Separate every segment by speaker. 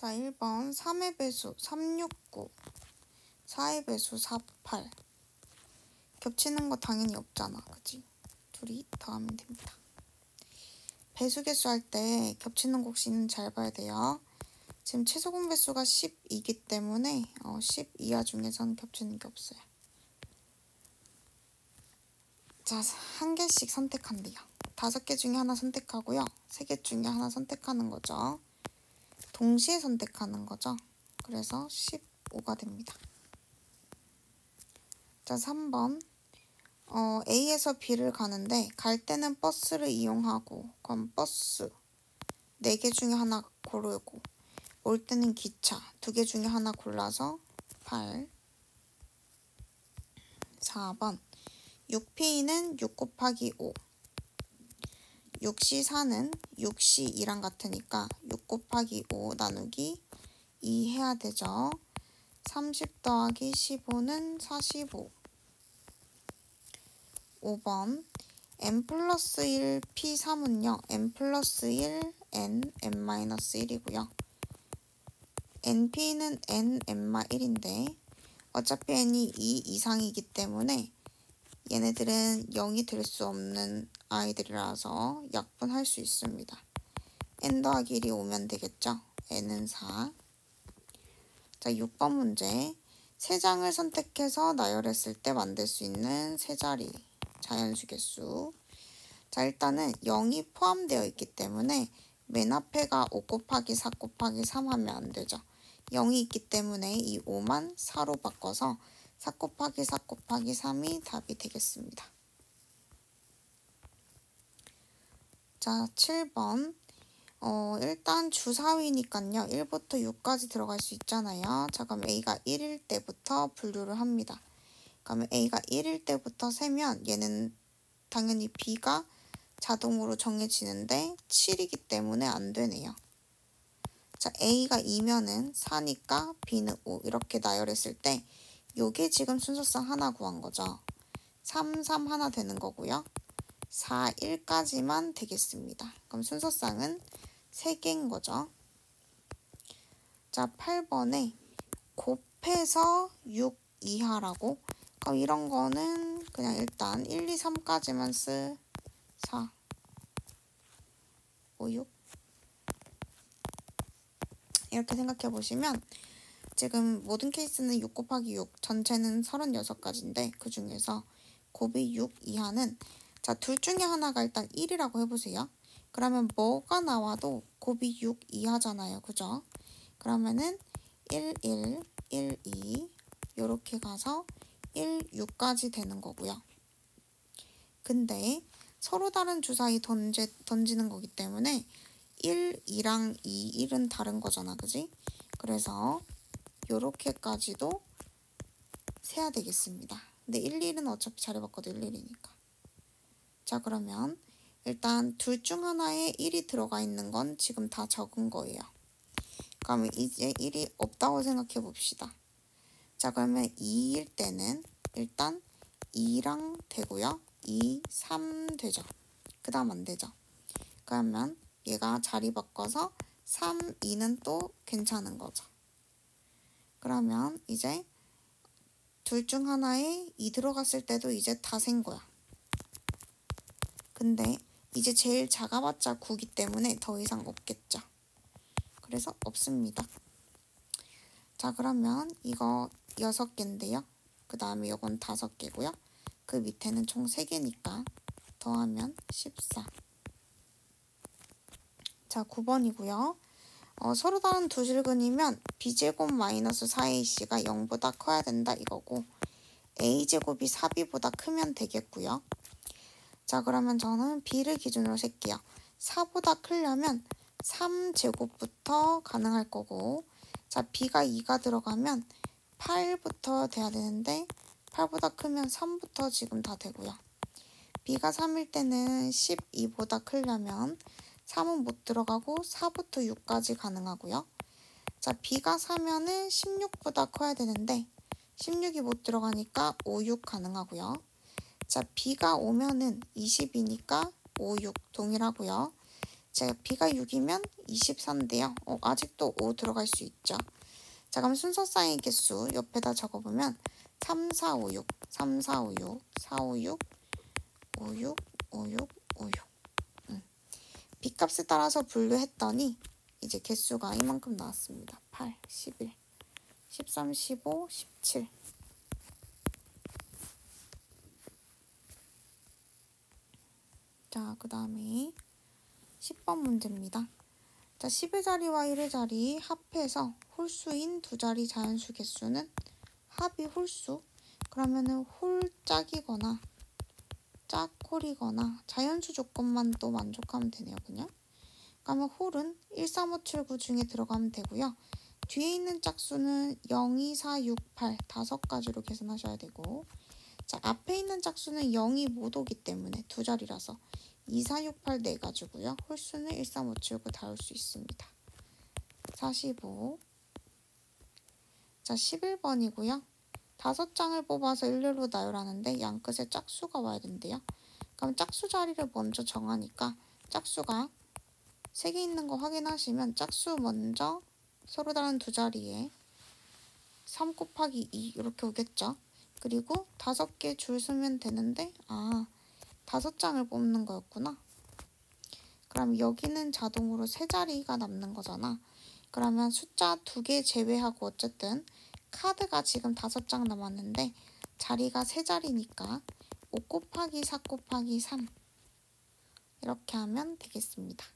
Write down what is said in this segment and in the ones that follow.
Speaker 1: 자, 1번 3의 배수 369, 4의 배수 48. 겹치는 거 당연히 없잖아, 그치? 둘이 더하면 됩니다. 배수개수 할 때 겹치는 곡식은 잘 봐야 돼요. 지금 최소 공배수가 10이기 때문에 10 이하 중에선 겹치는 게 없어요. 자, 한 개씩 선택한대요. 5개 중에 하나 선택하고요. 3개 중에 하나 선택하는 거죠. 동시에 선택하는 거죠. 그래서 15가 됩니다. 자, 3번. A에서 B를 가는데 갈 때는 버스를 이용하고, 그럼 버스 4개 중에 하나 고르고, 올 때는 기차 2개 중에 하나 골라서 8. 4번. 6P는 6 곱하기 5. 6C4는 6C 2랑 같으니까 6 곱하기 5 나누기 2 해야 되죠. 30 더하기 15는 45. 5번. n 플러스 1 P3은요. n 플러스 1 n-1이고요. np는 n-1인데 어차피 n이 2 이상이기 때문에 얘네들은 0이 될 수 없는 아이들이라서 약분할 수 있습니다. n 더하기 1이 오면 되겠죠. n은 4. 자, 6번 문제. 3장을 선택해서 나열했을 때 만들 수 있는 세 자리 자연수 개수. 자, 일단은 0이 포함되어 있기 때문에 맨 앞에가 5 곱하기 4 곱하기 3 하면 안 되죠. 0이 있기 때문에 이 5만 4로 바꿔서 4 곱하기 4 곱하기 3이 답이 되겠습니다. 자, 7번. 일단 주사위니까요. 1부터 6까지 들어갈 수 있잖아요. 자, 그럼 A가 1일 때부터 분류를 합니다. 그러면 A가 1일 때부터 세면 얘는 당연히 B가 자동으로 정해지는데 7이기 때문에 안 되네요. 자, A가 2면은 4니까 B는 5 이렇게 나열했을 때 요게 지금 순서상 하나 구한 거죠. 3, 3 하나 되는 거고요. 4, 1까지만 되겠습니다. 그럼 순서상은 3개인 거죠. 자, 8번에 곱해서 6 이하라고. 그럼 이런 거는 그냥 일단 1, 2, 3까지만 4, 5, 6 이렇게 생각해 보시면 지금 모든 케이스는 6 곱하기 6 전체는 36가지인데 그 중에서 곱이 6 이하는 자, 둘 중에 하나가 일단 1이라고 해보세요. 그러면 뭐가 나와도 곱이 6 이하잖아요. 그죠? 그러면은 1, 1, 1, 2 요렇게 가서 1, 6까지 되는 거고요. 근데 서로 다른 주사위 던지는 거기 때문에 1, 2랑 2, 1은 다른 거잖아. 그지? 그래서 요렇게까지도 세야 되겠습니다. 근데 1, 1은 어차피 자리바꿔도 1, 1이니까. 자, 그러면 일단 둘 중 하나에 1이 들어가 있는 건 지금 다 적은 거예요. 그러면 이제 1이 없다고 생각해 봅시다. 자, 그러면 2일 때는 일단 2랑 되고요. 2, 3 되죠. 그 다음 안 되죠. 그러면 얘가 자리 바꿔서 3, 2는 또 괜찮은 거죠. 그러면 이제 둘 중 하나에 2 들어갔을 때도 이제 다 센 거야. 근데 이제 제일 작아봤자 9기 때문에 더 이상 없겠죠. 그래서 없습니다. 자, 그러면 이거 6개인데요. 그 다음에 이건 5개고요. 그 밑에는 총 3개니까 더하면 14. 자, 9번이고요. 서로 다른 두 실근이면 b제곱 마이너스 4ac가 0보다 커야 된다 이거고 a제곱이 4b보다 크면 되겠고요. 자, 그러면 저는 b를 기준으로 셀게요. 4보다 크려면 3제곱부터 가능할 거고 자, b가 2가 들어가면 8부터 돼야 되는데 8보다 크면 3부터 지금 다 되고요. b가 3일 때는 12보다 크려면 3은 못 들어가고 4부터 6까지 가능하고요. 자, b가 4면은 16보다 커야 되는데 16이 못 들어가니까 5, 6 가능하고요. 자, b가 5면은 20이니까 5, 6 동일하고요. 제가 B가 6이면 24인데요. 아직도 5 들어갈 수 있죠. 자, 그럼 순서쌍의 개수 옆에다 적어보면 3, 4, 5, 6, 3, 4, 5, 6, 4, 5, 6, 5, 6, 5, 6, 5, 6. B값에 따라서 분류했더니 이제 개수가 이만큼 나왔습니다. 8, 11, 13, 15, 17. 자, 그 다음에 10번 문제입니다. 자, 10의 자리와 1의 자리 합해서 홀수인 두 자리 자연수 개수는 합이 홀수. 그러면은 홀짝이거나 짝홀이거나 자연수 조건만 또 만족하면 되네요, 그냥. 그러면 홀은 1, 3, 5, 7, 9 중에 들어가면 되고요. 뒤에 있는 짝수는 0, 2, 4, 6, 8 5가지로 계산하셔야 되고, 자, 앞에 있는 짝수는 0이 못 오기 때문에 두 자리라서 2, 4, 6, 8 4가지고요. 홀수는 1, 3, 5, 7, 9 다 올 수 있습니다. 45. 자, 11번이고요. 5장을 뽑아서 일렬로 나열하는데 양 끝에 짝수가 와야 된대요. 그럼 짝수 자리를 먼저 정하니까 짝수가 3개 있는 거 확인하시면 짝수 먼저 서로 다른 두 자리에 3 곱하기 2 이렇게 오겠죠. 그리고 5개 줄 서면 되는데 5장을 뽑는 거였구나. 그럼 여기는 자동으로 3자리가 남는 거잖아. 그러면 숫자 2개 제외하고 어쨌든 카드가 지금 5장 남았는데 자리가 3자리니까 5 곱하기 4 곱하기 3 이렇게 하면 되겠습니다.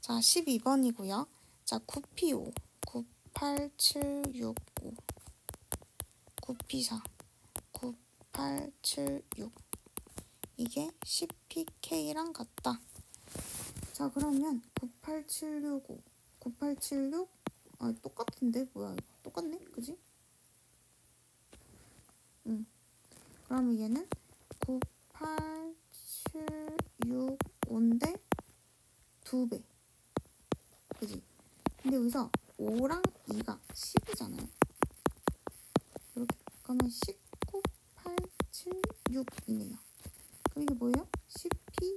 Speaker 1: 자, 12번이고요. 자, 9P5, 9, 8, 7, 6, 5, 9P4, 9, 8, 7, 6 이게 10PK랑 같다. 자, 그러면 9, 8, 7, 6, 5, 9, 8, 7, 6 똑같은데? 뭐야 이거? 똑같네? 그지? 그러면 얘는 9, 8, 7, 6, 5인데 2배. 그지? 근데 여기서 5랑 2가 10이잖아요. 이렇게 그러면 19, 8, 7, 6이네요. 그럼 이게 뭐예요? 10P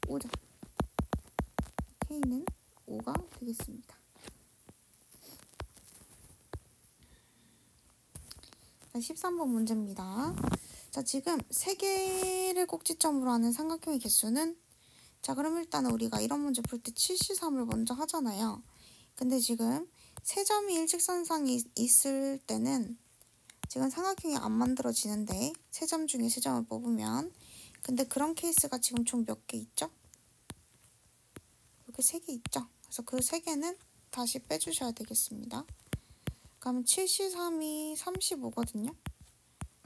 Speaker 1: 5죠. K는 5가 되겠습니다. 자, 13번 문제입니다. 자, 지금 3개를 꼭지점으로 하는 삼각형의 개수는, 자, 그럼 일단 우리가 이런 문제 풀 때 7C3을 먼저 하잖아요. 근데 지금 3점이 일직선상에 있을 때는 지금 삼각형이 안 만들어지는데 3점 중에 3점을 뽑으면, 근데 그런 케이스가 지금 총 몇 개 있죠? 이렇게 3개 있죠? 그래서 그 3개는 다시 빼주셔야 되겠습니다. 그러면 7C3이 35거든요.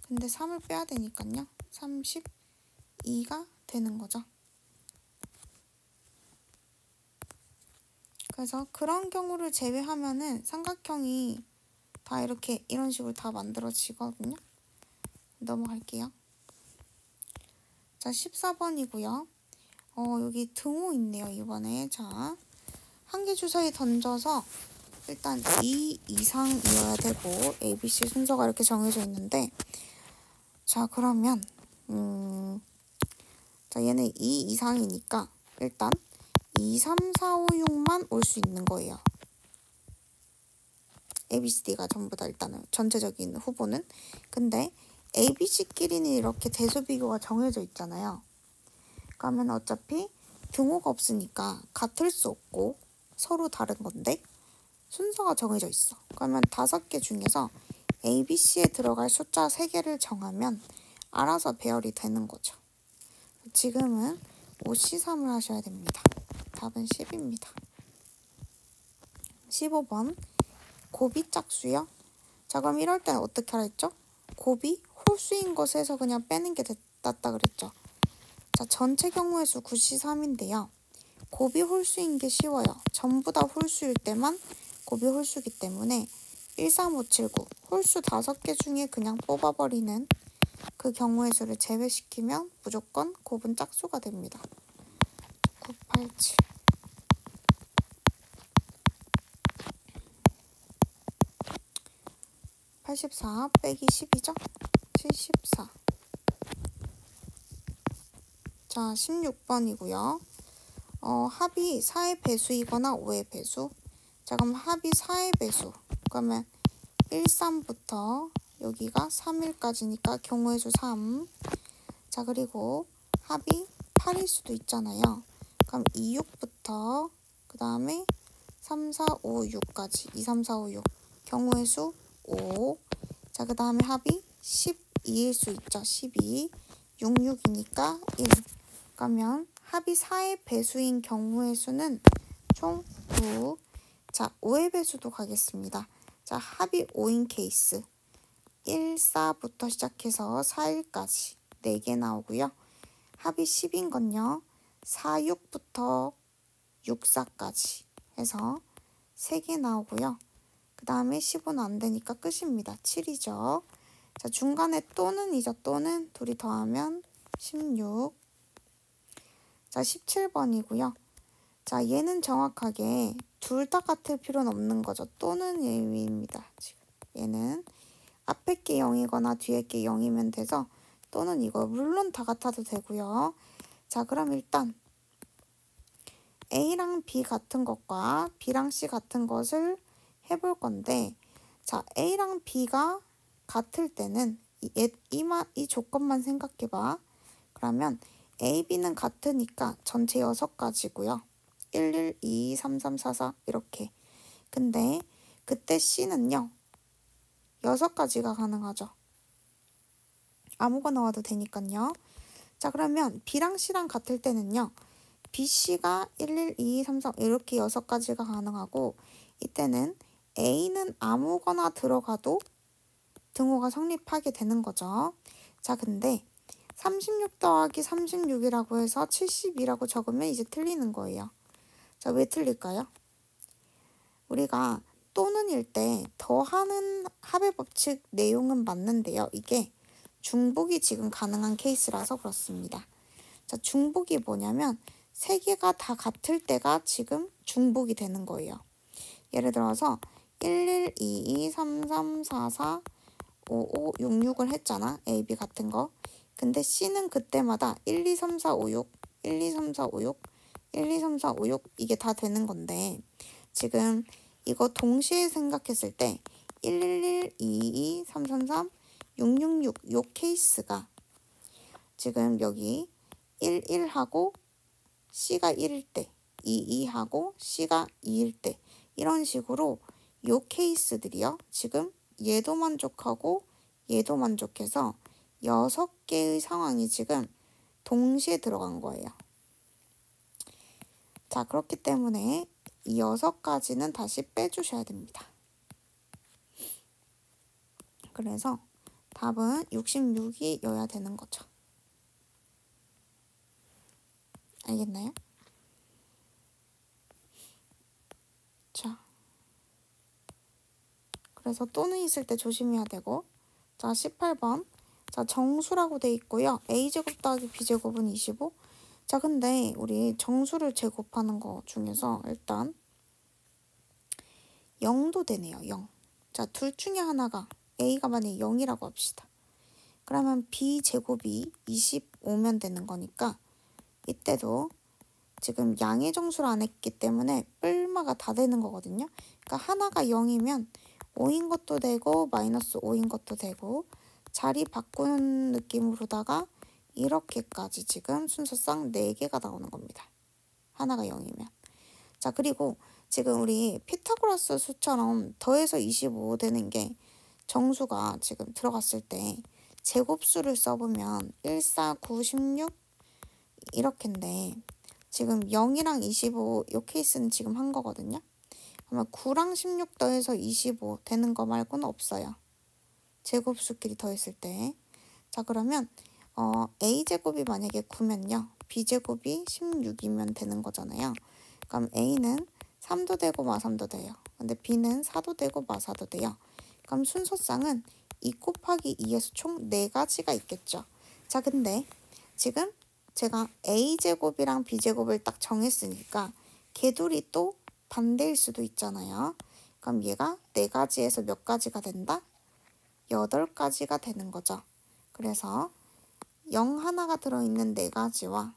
Speaker 1: 근데 3을 빼야 되니까요. 32가 되는 거죠. 그래서 그런 경우를 제외하면은 삼각형이 다 이렇게 이런 식으로 다 만들어지거든요. 넘어갈게요. 자, 14번이고요. 여기 등호 있네요, 이번에. 자, 한 개 주사위 던져서 일단 2 이상이어야 되고 A, B, C 순서가 이렇게 정해져 있는데, 자, 그러면 자, 얘는 2 이상이니까 일단 2, 3, 4, 5, 6만 올 수 있는 거예요. A, B, C, D가 전부 다 일단은 전체적인 후보는. 근데 A, B, C끼리는 이렇게 대수 비교가 정해져 있잖아요. 그러면 어차피 등호가 없으니까 같을 수 없고 서로 다른 건데 순서가 정해져 있어. 그러면 5개 중에서 A, B, C에 들어갈 숫자 3개를 정하면 알아서 배열이 되는 거죠. 지금은 5C3을 하셔야 됩니다. 답은 10입니다. 15번 곱이 짝수요. 자, 그럼 이럴 때는 어떻게 하라 했죠? 곱이 홀수인 것에서 그냥 빼는 게 낫다 그랬죠. 자, 전체 경우의 수 9C3인데요. 곱이 홀수인 게 쉬워요. 전부 다 홀수일 때만 곱이 홀수기 때문에 1, 3, 5, 7, 9 홀수 5개 중에 그냥 뽑아버리는 그 경우의 수를 제외시키면 무조건 곱은 짝수가 됩니다. 9, 8, 7 84 빼기 10이죠? 74 자, 16번이고요. 합이 4의 배수이거나 5의 배수. 자, 그럼 합이 4의 배수. 그러면 1, 3부터 여기가 3일까지니까 경우의 수 3. 자, 그리고 합이 8일 수도 있잖아요. 그럼 2, 6부터 그 다음에 3, 4, 5, 6까지 2, 3, 4, 5, 6 경우의 수 5. 자, 그 다음에 합이 12일 수 있죠. 12. 6, 6이니까 1. 그러면 합이 4의 배수인 경우의 수는 총 9. 자, 5의 배수도 가겠습니다. 자, 합이 5인 케이스. 1, 4부터 시작해서 4일까지 4개 나오고요. 합이 10인 건요. 4, 6부터 6, 4까지 해서 3개 나오고요. 그 다음에 10은 안 되니까 끝입니다. 7이죠. 자, 중간에 또는이죠. 또는 둘이 더하면 16. 자, 17번이고요. 자, 얘는 정확하게 둘 다 같을 필요는 없는 거죠. 또는 의미입니다. 지금 얘는 앞에 게 0이거나 뒤에 게 0이면 돼서 또는 이거 물론 다 같아도 되고요. 자, 그럼 일단 A랑 B 같은 것과 B랑 C 같은 것을 해볼 건데, 자, A랑 B가 같을 때는 이 조건만 생각해봐. 그러면 A, B는 같으니까 전체 6가지고요. 1, 1, 2, 3, 3, 4, 4 이렇게. 근데 그때 C는요. 6가지가 가능하죠. 아무거나 와도 되니까요. 자, 그러면 B랑 C랑 같을 때는요. B, C가 1, 1, 2, 3, 4 이렇게 6가지가 가능하고, 이때는 A는 아무거나 들어가도 등호가 성립하게 되는 거죠. 자, 근데 36 더하기 36이라고 해서 70이라고 적으면 이제 틀리는 거예요. 자, 왜 틀릴까요? 우리가 또는일 때 더하는 합의 법칙 내용은 맞는데요. 이게 중복이 지금 가능한 케이스라서 그렇습니다. 자, 중복이 뭐냐면 3개가 다 같을 때가 지금 중복이 되는 거예요. 예를 들어서 1, 1, 2, 2, 3, 3, 4, 4, 5, 5, 6, 6을 했잖아. A, B 같은 거. 근데 C는 그때마다 1, 2, 3, 4, 5, 6, 1, 2, 3, 4, 5, 6, 1, 2, 3, 4, 5, 6 이게 다 되는 건데, 지금 이거 동시에 생각했을 때 1, 1, 1, 2, 2, 3, 3, 3, 6, 6, 6 요 케이스가 지금 여기 1, 1하고 C가 1일 때, 2, 2하고 C가 2일 때, 이런 식으로 요 케이스들이요. 지금 얘도 만족하고 얘도 만족해서 6개의 상황이 지금 동시에 들어간 거예요. 자, 그렇기 때문에 이 6가지는 다시 빼주셔야 됩니다. 그래서 답은 66이어야 되는 거죠. 알겠나요? 자, 그래서 또는 있을 때 조심해야 되고, 자, 18번. 자, 정수라고 돼 있고요. A제곱 더하기 B제곱은 25. 자, 근데 우리 정수를 제곱하는 거 중에서 일단 0도 되네요. 0. 자, 둘 중에 하나가 A가 만약에 0이라고 합시다. 그러면 B제곱이 25면 되는 거니까 이때도 지금 양의 정수를 안 했기 때문에 뿔마가 다 되는 거거든요. 그러니까 하나가 0이면 5인 것도 되고 마이너스 5인 것도 되고, 자리 바꾸는 느낌으로다가 이렇게까지 지금 순서상 4개가 나오는 겁니다. 하나가 0이면. 자, 그리고 지금 우리 피타고라스 수처럼 더해서 25 되는 게 정수가 지금 들어갔을 때 제곱수를 써보면 1, 4, 9, 16 이렇게인데, 지금 0이랑 25 이 케이스는 지금 한 거거든요. 그러면 9랑 16 더해서 25 되는 거 말고는 없어요. 제곱수끼리 더했을 때. 자, 그러면 A제곱이 만약에 9면요. B제곱이 16이면 되는 거잖아요. 그럼 A는 3도 되고 마3도 돼요. 근데 B는 4도 되고 마4도 돼요. 그럼 순서상은 2 곱하기 2에서 총 4가지가 있겠죠. 자, 근데 지금 제가 A제곱이랑 B제곱을 딱 정했으니까 걔둘이 또 반대일 수도 있잖아요. 그럼 얘가 4가지에서 몇 가지가 된다? 8가지가 되는 거죠. 그래서 0 하나가 들어있는 4가지와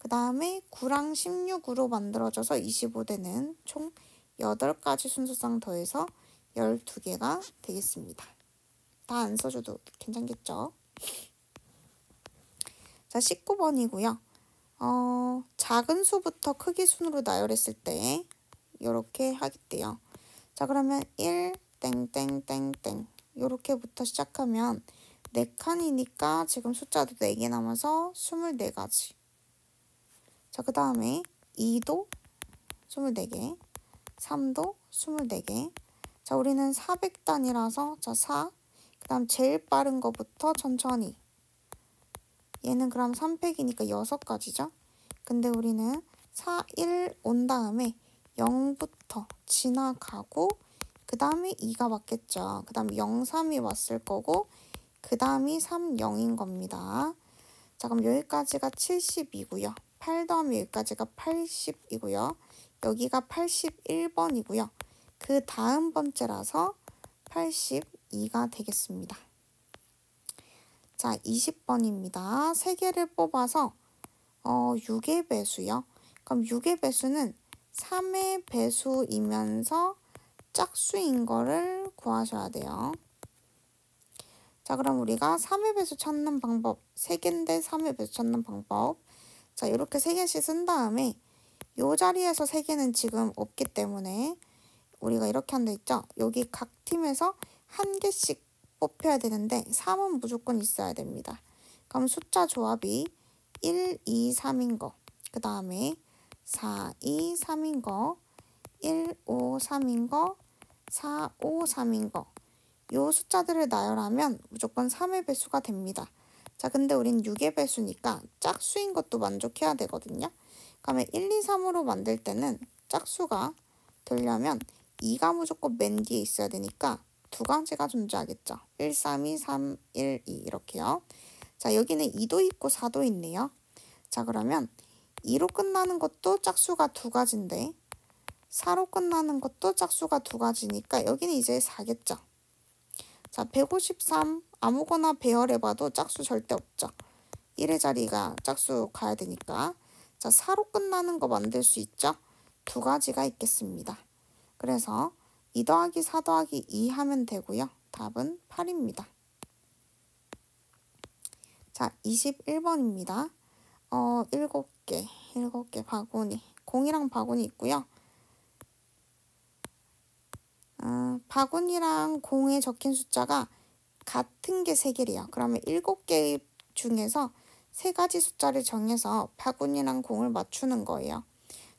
Speaker 1: 그 다음에 9랑 16으로 만들어져서 25되는 총 8가지 순서상 더해서 12개가 되겠습니다. 다 안 써줘도 괜찮겠죠? 자, 19번이고요. 작은 수부터 크기 순으로 나열했을 때 이렇게 하겠대요. 자, 그러면 1 땡땡땡땡 이렇게부터 시작하면 4칸이니까 지금 숫자도 4개 남아서 24가지. 자, 그 다음에 2도 24개, 3도 24개. 자, 우리는 400단이라서 자, 4. 그 다음 제일 빠른 거부터 천천히. 얘는 그럼 3팩이니까 6가지죠. 근데 우리는 4, 1 온 다음에 0부터 지나가고 그 다음에 2가 맞겠죠. 그 다음에 0, 3이 왔을 거고 그 다음이 3, 0인 겁니다. 자, 그럼 여기까지가 70이고요. 8 더하면 여기까지가 80이고요. 여기가 81번이고요. 그 다음 번째라서 82가 되겠습니다. 자, 20번입니다. 3개를 뽑아서 6의 배수요. 그럼 6의 배수는 3의 배수이면서 짝수인 거를 구하셔야 돼요. 자, 그럼 우리가 3의 배수 찾는 방법, 3개인데 3의 배수 찾는 방법. 자, 이렇게 3개씩 쓴 다음에 이 자리에서 3개는 지금 없기 때문에 우리가 이렇게 한다 했죠? 여기 각 팀에서 1개씩 뽑혀야 되는데 3은 무조건 있어야 됩니다. 그럼 숫자 조합이 1, 2, 3인 거, 그 다음에 4, 2, 3인 거, 1, 5, 3인 거, 4, 5, 3인 거. 요 숫자들을 나열하면 무조건 3의 배수가 됩니다. 자, 근데 우린 6의 배수니까 짝수인 것도 만족해야 되거든요. 그러면 1, 2, 3으로 만들 때는 짝수가 되려면 2가 무조건 맨 뒤에 있어야 되니까 2가지가 존재하겠죠. 1, 3, 2, 3, 1, 2 이렇게요. 자, 여기는 2도 있고 4도 있네요. 자, 그러면 2로 끝나는 것도 짝수가 2가지인데 4로 끝나는 것도 짝수가 2가지니까 여기는 이제 4겠죠. 자, 153 아무거나 배열해봐도 짝수 절대 없죠. 1의 자리가 짝수 가야 되니까. 자, 4로 끝나는 거 만들 수 있죠? 2가지가 있겠습니다. 그래서 2 더하기 4 더하기 2 하면 되고요. 답은 8입니다. 자, 21번입니다. 7개 바구니. 공이랑 바구니 있고요. 바구니랑 공에 적힌 숫자가 같은 게 3개래요. 그러면 7개 중에서 3가지 숫자를 정해서 바구니랑 공을 맞추는 거예요.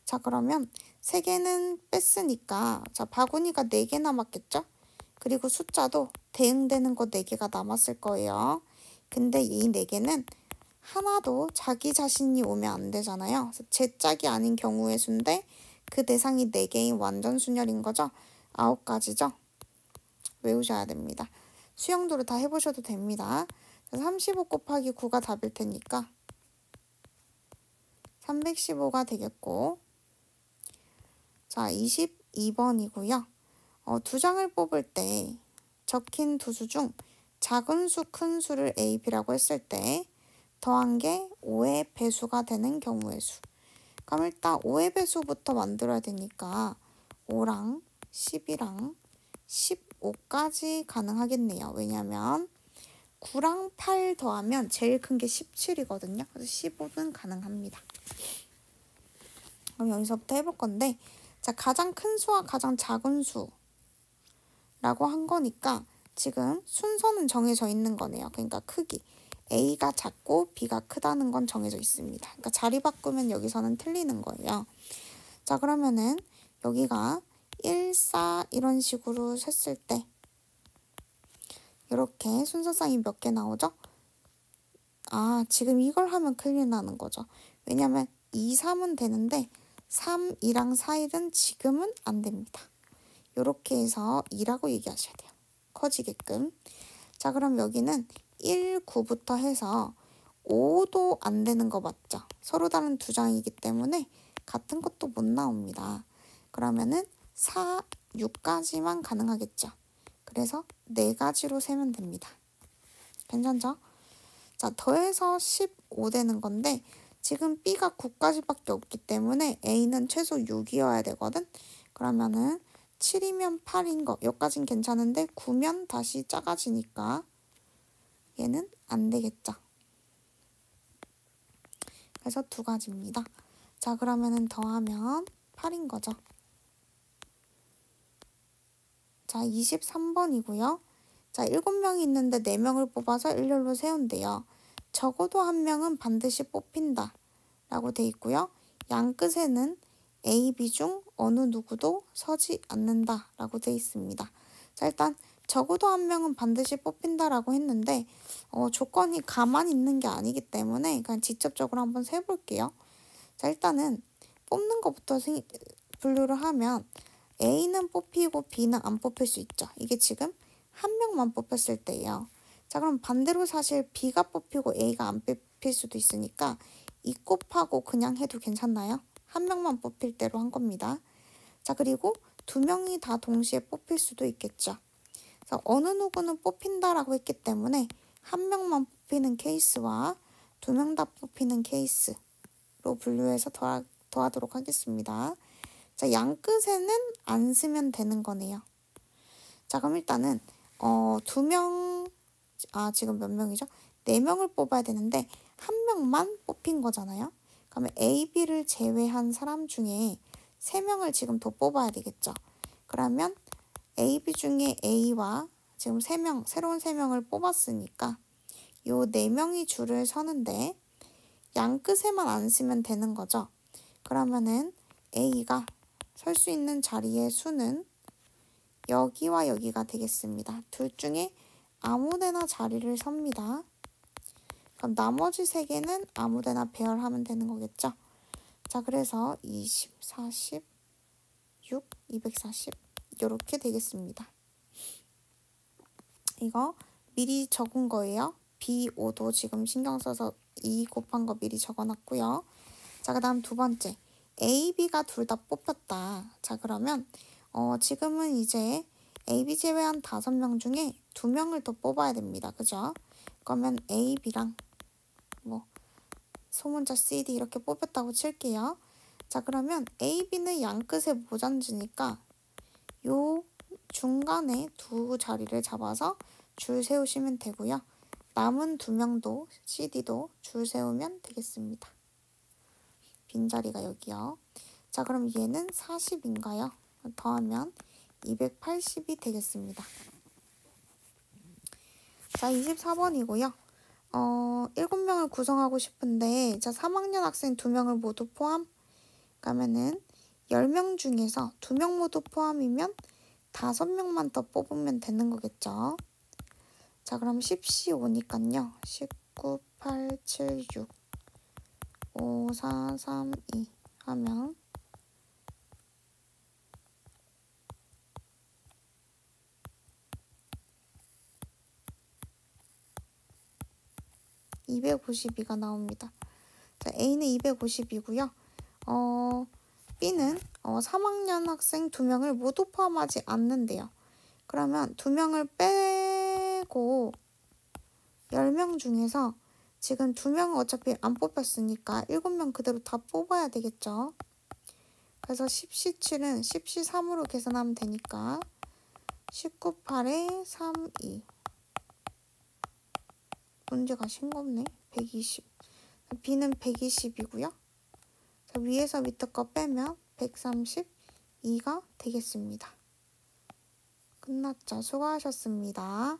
Speaker 1: 자, 그러면 3개는 뺐으니까 자, 바구니가 4개 남았겠죠? 그리고 숫자도 대응되는 거 4개가 남았을 거예요. 근데 이 4개는 하나도 자기 자신이 오면 안 되잖아요. 제 짝이 아닌 경우의 수인데 그 대상이 4개인 완전 순열인 거죠. 9가지죠. 외우셔야 됩니다. 수영도로 다 해보셔도 됩니다. 35 곱하기 9가 답일 테니까 315가 되겠고, 자, 22번이고요. 2장을 뽑을 때 적힌 두 수 중 작은 수, 큰 수를 A, B라고 했을 때 더한 게 5의 배수가 되는 경우의 수. 그럼 일단 5의 배수부터 만들어야 되니까 5랑 10이랑 15까지 가능하겠네요. 왜냐면 9랑 8 더하면 제일 큰 게 17이거든요. 그래서 15는 가능합니다. 그럼 여기서부터 해볼 건데, 자, 가장 큰 수와 가장 작은 수라고 한 거니까 지금 순서는 정해져 있는 거네요. 그러니까 크기. A가 작고 B가 크다는 건 정해져 있습니다. 그러니까 자리 바꾸면 여기서는 틀리는 거예요. 자, 그러면은 여기가 1, 4 이런 식으로 셌을 때 이렇게 순서상이 몇 개 나오죠? 아, 지금 이걸 하면 큰일 나는 거죠. 왜냐면 2, 3은 되는데 3, 2랑 4, 1은 지금은 안 됩니다. 이렇게 해서 2라고 얘기하셔야 돼요. 커지게끔. 자, 그럼 여기는 1, 9부터 해서 5도 안 되는 거 맞죠? 서로 다른 2장이기 때문에 같은 것도 못 나옵니다. 그러면은 4, 6까지만 가능하겠죠. 그래서 4가지로 세면 됩니다. 괜찮죠? 자, 더해서 15 되는 건데, 지금 B가 9까지밖에 없기 때문에 A는 최소 6이어야 되거든. 그러면은 7이면 8인 거. 여기까진 괜찮은데 9면 다시 작아지니까 얘는 안 되겠죠. 그래서 두 가지입니다. 자, 그러면은 더하면 8인 거죠. 자, 23번이고요. 자, 7명이 있는데 4명을 뽑아서 일렬로 세운대요. 적어도 한 명은 반드시 뽑힌다 라고 돼 있고요. 양 끝에는 A, B 중 어느 누구도 서지 않는다 라고 돼 있습니다. 자, 일단 적어도 한 명은 반드시 뽑힌다 라고 했는데 조건이 가만히 있는 게 아니기 때문에 그냥 직접적으로 한번 세볼게요. 자, 일단은 뽑는 것부터 분류를 하면 A는 뽑히고 B는 안 뽑힐 수 있죠. 이게 지금 한 명만 뽑혔을 때예요. 자, 그럼 반대로 사실 B가 뽑히고 A가 안 뽑힐 수도 있으니까 2 곱하고 그냥 해도 괜찮나요? 한 명만 뽑힐 대로 한 겁니다. 자, 그리고 2명이 다 동시에 뽑힐 수도 있겠죠. 그래서 어느 누구는 뽑힌다라고 했기 때문에 한 명만 뽑히는 케이스와 2명 다 뽑히는 케이스로 분류해서 더하도록 하겠습니다. 자, 양 끝에는 안 쓰면 되는 거네요. 자, 그럼 일단은 2명, 지금 몇 명이죠? 4명을 뽑아야 되는데 한 명만 뽑힌 거잖아요. 그러면 A, B를 제외한 사람 중에 3명을 지금 더 뽑아야 되겠죠. 그러면 A, B 중에 A와 지금 3명, 새로운 3명을 뽑았으니까 요 4명이 줄을 서는데 양 끝에만 안 쓰면 되는 거죠. 그러면은 A가 설 수 있는 자리의 수는 여기와 여기가 되겠습니다. 둘 중에 아무데나 자리를 섭니다. 그럼 나머지 3개는 아무데나 배열하면 되는 거겠죠. 자, 그래서 20, 40, 6, 240 이렇게 되겠습니다. 이거 미리 적은 거예요. B, 5도 지금 신경 써서 2 곱한 거 미리 적어놨고요. 자, 그 다음 두 번째. A, B가 둘 다 뽑혔다. 자, 그러면 지금은 이제 A, B 제외한 5명 중에 2명을 더 뽑아야 됩니다. 그죠? 그러면 A, B랑 소문자 CD 이렇게 뽑혔다고 칠게요. 자, 그러면 A, B는 양 끝에 모자앉으니까 요 중간에 두 자리를 잡아서 줄 세우시면 되고요. 남은 2명도 CD도 줄 세우면 되겠습니다. 빈자리가 여기요. 자, 그럼 얘는 40인가요? 더하면 280이 되겠습니다. 자, 24번이고요. 7명을 구성하고 싶은데 자, 3학년 학생 2명을 모두 포함? 그러면은 10명 중에서 2명 모두 포함이면 5명만 더 뽑으면 되는 거겠죠. 자, 그럼 10시 5니까요. 19, 8, 7, 6, 5, 4, 3, 2 하면 252가 나옵니다. 자, A는 250이고요. B는 3학년 학생 2명을 모두 포함하지 않는데요. 그러면 2명을 빼고 10명 중에서 지금 2명은 어차피 안 뽑혔으니까 7명 그대로 다 뽑아야 되겠죠. 그래서 10시 7은 10시 3으로 계산하면 되니까 19, 8에 3, 2 문제가 싱겁네. 120. B는 120이고요. 자, 위에서 밑에 거 빼면 132가 되겠습니다. 끝났죠. 수고하셨습니다.